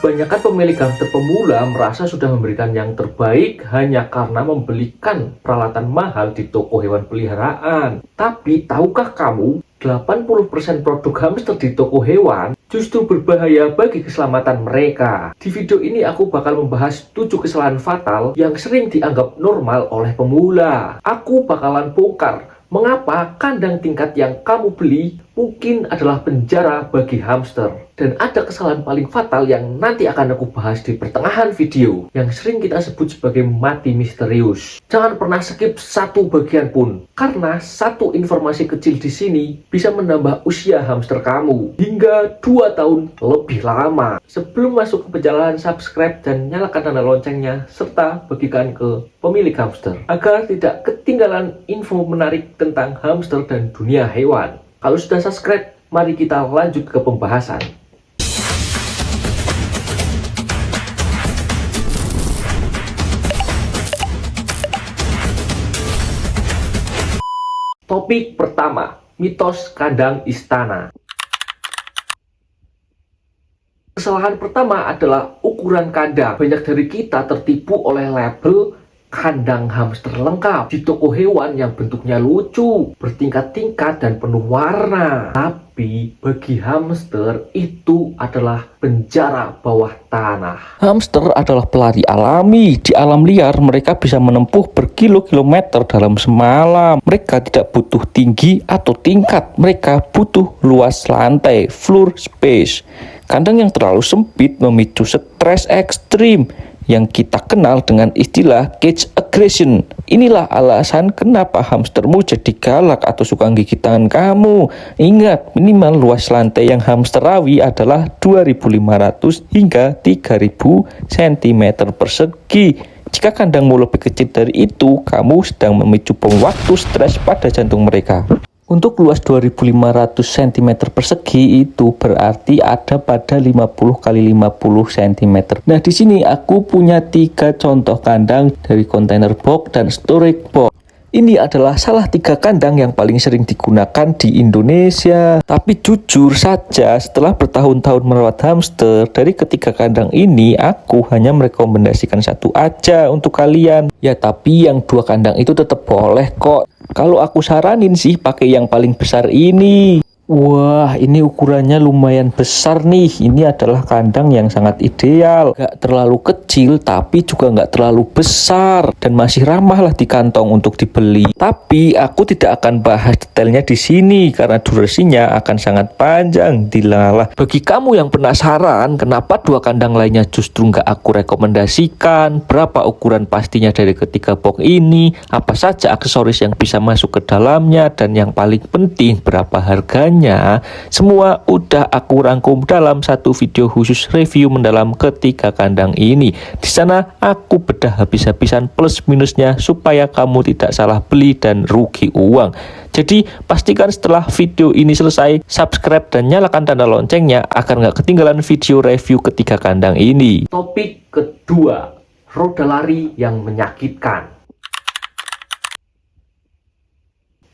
Kebanyakan pemilik hamster pemula merasa sudah memberikan yang terbaik hanya karena membelikan peralatan mahal di toko hewan peliharaan. Tapi tahukah kamu, 80% produk hamster di toko hewan justru berbahaya bagi keselamatan mereka. Di video ini aku bakal membahas 7 kesalahan fatal yang sering dianggap normal oleh pemula. Aku bakalan bongkar mengapa kandang tingkat yang kamu beli mungkin adalah penjara bagi hamster. Dan ada kesalahan paling fatal yang nanti akan aku bahas di pertengahan video, yang sering kita sebut sebagai mati misterius. Jangan pernah skip satu bagian pun, karena satu informasi kecil di sini bisa menambah usia hamster kamu hingga 2 tahun lebih lama. Sebelum masuk ke perjalanan, subscribe dan nyalakan tanda loncengnya, serta bagikan ke pemilik hamster agar tidak ketinggalan info menarik tentang hamster dan dunia hewan. Kalau sudah subscribe, mari kita lanjut ke pembahasan. Topik pertama, mitos kandang istana. Kesalahan pertama adalah ukuran kandang. Banyak dari kita tertipu oleh label kandang hamster lengkap di toko hewan yang bentuknya lucu, bertingkat-tingkat dan penuh warna. Tapi bagi hamster itu adalah penjara bawah tanah. Hamster adalah pelari alami. Di alam liar mereka bisa menempuh berkilo-kilometer dalam semalam. Mereka tidak butuh tinggi atau tingkat. Mereka butuh luas lantai, floor space. Kandang yang terlalu sempit memicu stres ekstrim yang kita kenal dengan istilah cage aggression. Inilah alasan kenapa hamstermu jadi galak atau suka gigit tangan kamu. Ingat, minimal luas lantai yang hamsterawi adalah 2.500 hingga 3.000 cm persegi. Jika kandangmu lebih kecil dari itu, kamu sedang memicu bom waktu stres pada jantung mereka. Untuk luas 2.500 cm persegi itu berarti ada pada 50 kali 50 cm. Nah, di sini aku punya 3 contoh kandang dari container box dan storage box. Ini adalah salah 3 kandang yang paling sering digunakan di Indonesia. Tapi jujur saja, setelah bertahun-tahun merawat hamster, dari ketiga kandang ini aku hanya merekomendasikan satu aja untuk kalian. Ya, tapi yang 2 kandang itu tetap boleh kok. Kalau aku saranin sih pakai yang paling besar ini. Wah, ini ukurannya lumayan besar nih. Ini adalah kandang yang sangat ideal. Gak terlalu kecil, tapi juga gak terlalu besar. Dan masih ramah lah di kantong untuk dibeli. Tapi aku tidak akan bahas detailnya di sini, karena durasinya akan sangat panjang. Dilalah. Bagi kamu yang penasaran, kenapa 2 kandang lainnya justru gak aku rekomendasikan, berapa ukuran pastinya dari ketiga box ini, apa saja aksesoris yang bisa masuk ke dalamnya, dan yang paling penting berapa harganya, semua udah aku rangkum dalam satu video khusus review mendalam ketiga kandang ini. Di sana aku bedah habis-habisan plus minusnya supaya kamu tidak salah beli dan rugi uang. Jadi pastikan setelah video ini selesai, subscribe dan nyalakan tanda loncengnya agar nggak ketinggalan video review ketiga kandang ini. Topik kedua, roda lari yang menyakitkan.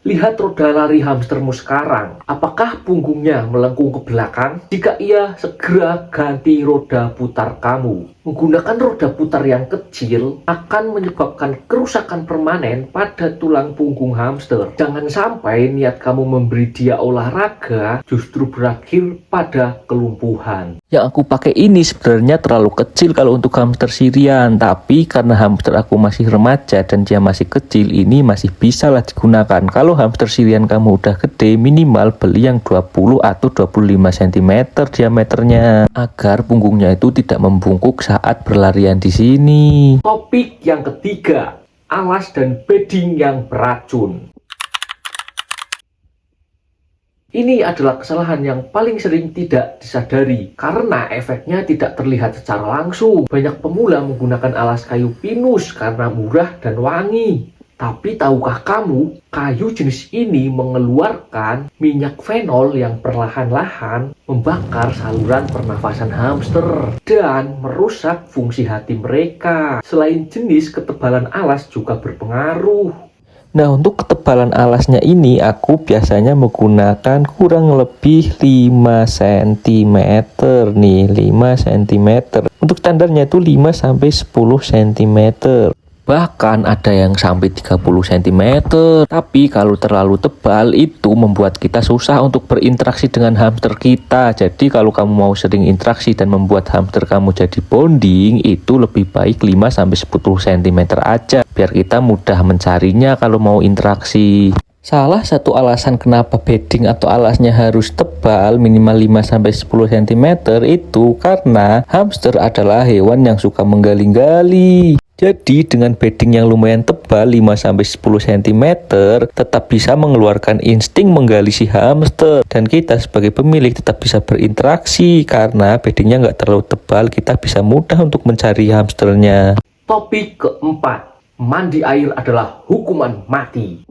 Lihat roda lari hamstermu sekarang. Apakah punggungnya melengkung ke belakang? Jika iya, segera ganti roda putar kamu. Menggunakan roda putar yang kecil akan menyebabkan kerusakan permanen pada tulang punggung hamster. Jangan sampai niat kamu memberi dia olahraga justru berakhir pada kelumpuhan. Yang aku pakai ini sebenarnya terlalu kecil kalau untuk hamster Syrian, tapi karena hamster aku masih remaja dan dia masih kecil, ini masih bisa lah digunakan. Kalau hamster Syrian kamu udah gede, minimal beli yang 20 atau 25 cm diameternya agar punggungnya itu tidak membungkuk saat berlarian di sini. Topik yang ketiga, alas dan bedding yang beracun. Ini adalah kesalahan yang paling sering tidak disadari karena efeknya tidak terlihat secara langsung. Banyak pemula menggunakan alas kayu pinus karena murah dan wangi. Tapi tahukah kamu, kayu jenis ini mengeluarkan minyak fenol yang perlahan-lahan membakar saluran pernafasan hamster dan merusak fungsi hati mereka. Selain jenis, ketebalan alas juga berpengaruh. Nah, untuk ketebalan alasnya ini aku biasanya menggunakan kurang lebih 5 cm nih, 5 cm. Untuk standarnya itu 5 sampai 10 cm. Bahkan ada yang sampai 30 cm. Tapi kalau terlalu tebal itu membuat kita susah untuk berinteraksi dengan hamster kita. Jadi kalau kamu mau sering interaksi dan membuat hamster kamu jadi bonding, itu lebih baik 5 sampai 10 cm aja biar kita mudah mencarinya kalau mau interaksi. Salah satu alasan kenapa bedding atau alasnya harus tebal minimal 5 sampai 10 cm itu karena hamster adalah hewan yang suka menggali-gali. Jadi dengan bedding yang lumayan tebal 5-10 cm tetap bisa mengeluarkan insting menggali si hamster. Dan kita sebagai pemilik tetap bisa berinteraksi karena beddingnya nggak terlalu tebal, kita bisa mudah untuk mencari hamsternya. Topik keempat, mandi air adalah hukuman mati.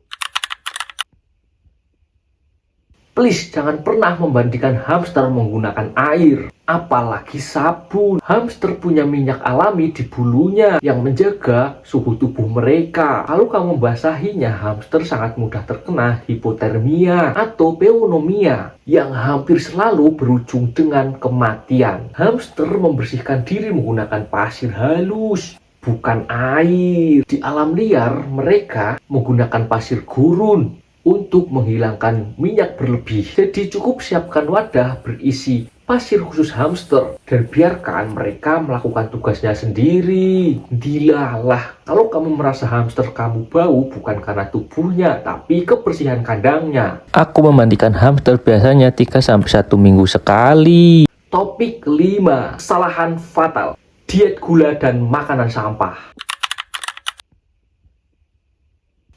Please jangan pernah membandingkan hamster menggunakan air, apalagi sabun. Hamster punya minyak alami di bulunya yang menjaga suhu tubuh mereka. Kalau kamu membasahinya, hamster sangat mudah terkena hipotermia atau pneumonia yang hampir selalu berujung dengan kematian. Hamster membersihkan diri menggunakan pasir halus, bukan air. Di alam liar, mereka menggunakan pasir gurun untuk menghilangkan minyak berlebih. Jadi cukup siapkan wadah berisi pasir khusus hamster dan biarkan mereka melakukan tugasnya sendiri. Dilalah, kalau kamu merasa hamster kamu bau bukan karena tubuhnya, tapi kebersihan kandangnya. Aku memandikan hamster biasanya 3-1 minggu sekali. Topik kelima, kesalahan fatal, diet gula dan makanan sampah.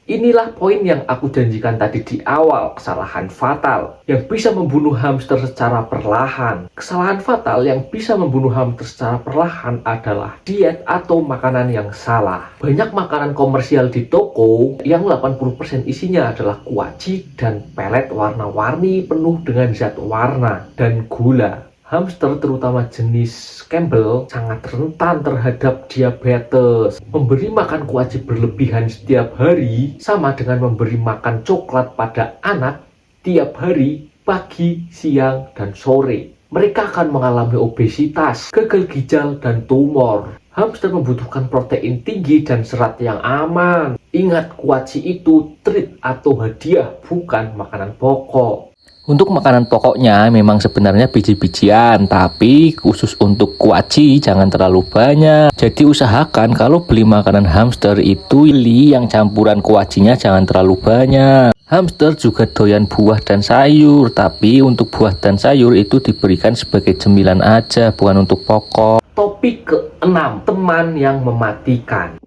Inilah poin yang aku janjikan tadi di awal, kesalahan fatal yang bisa membunuh hamster secara perlahan. Kesalahan fatal yang bisa membunuh hamster secara perlahan adalah diet atau makanan yang salah. Banyak makanan komersial di toko yang 80% isinya adalah kuaci dan pelet warna-warni penuh dengan zat warna dan gula. Hamster terutama jenis Campbell sangat rentan terhadap diabetes. Memberi makan kuaci berlebihan setiap hari sama dengan memberi makan coklat pada anak tiap hari, pagi, siang, dan sore. Mereka akan mengalami obesitas, gagal ginjal, dan tumor. Hamster membutuhkan protein tinggi dan serat yang aman. Ingat, kuaci itu treat atau hadiah, bukan makanan pokok. Untuk makanan pokoknya memang sebenarnya biji-bijian, tapi khusus untuk kuaci jangan terlalu banyak. Jadi usahakan kalau beli makanan hamster itu beli yang campuran kuacinya jangan terlalu banyak. Hamster juga doyan buah dan sayur, tapi untuk buah dan sayur itu diberikan sebagai cemilan aja, bukan untuk pokok. Topik ke-6, teman yang mematikan.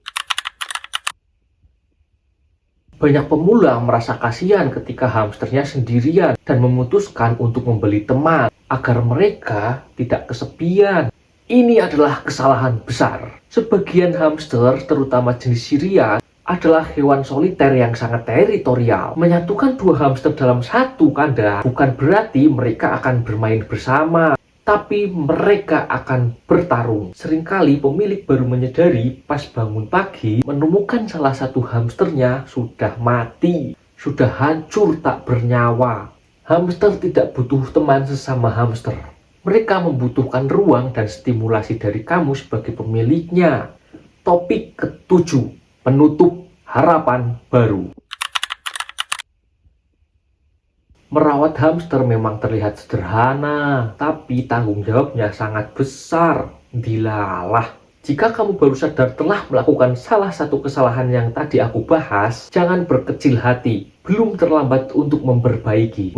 Banyak pemula merasa kasihan ketika hamsternya sendirian dan memutuskan untuk membeli teman agar mereka tidak kesepian. Ini adalah kesalahan besar. Sebagian hamster, terutama jenis Syrian, adalah hewan soliter yang sangat teritorial. Menyatukan dua hamster dalam satu kandang bukan berarti mereka akan bermain bersama, tapi mereka akan bertarung. Seringkali pemilik baru menyadari pas bangun pagi menemukan salah satu hamsternya sudah mati, sudah hancur tak bernyawa. Hamster tidak butuh teman sesama hamster. Mereka membutuhkan ruang dan stimulasi dari kamu sebagai pemiliknya. Topik ke-7, penutup harapan baru. Merawat hamster memang terlihat sederhana, tapi tanggung jawabnya sangat besar. Dilalah, jika kamu baru sadar telah melakukan salah satu kesalahan yang tadi aku bahas, jangan berkecil hati. Belum terlambat untuk memperbaiki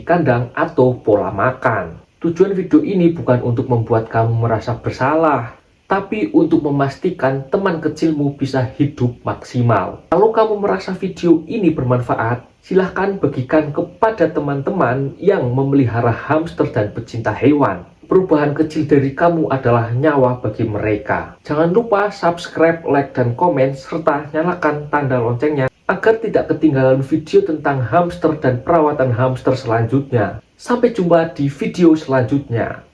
kandang atau pola makan. Tujuan video ini bukan untuk membuat kamu merasa bersalah, tapi untuk memastikan teman kecilmu bisa hidup maksimal. Kalau kamu merasa video ini bermanfaat, silahkan bagikan kepada teman-teman yang memelihara hamster dan pecinta hewan. Perubahan kecil dari kamu adalah nyawa bagi mereka. Jangan lupa subscribe, like, dan komen, serta nyalakan tanda loncengnya agar tidak ketinggalan video tentang hamster dan perawatan hamster selanjutnya. Sampai jumpa di video selanjutnya.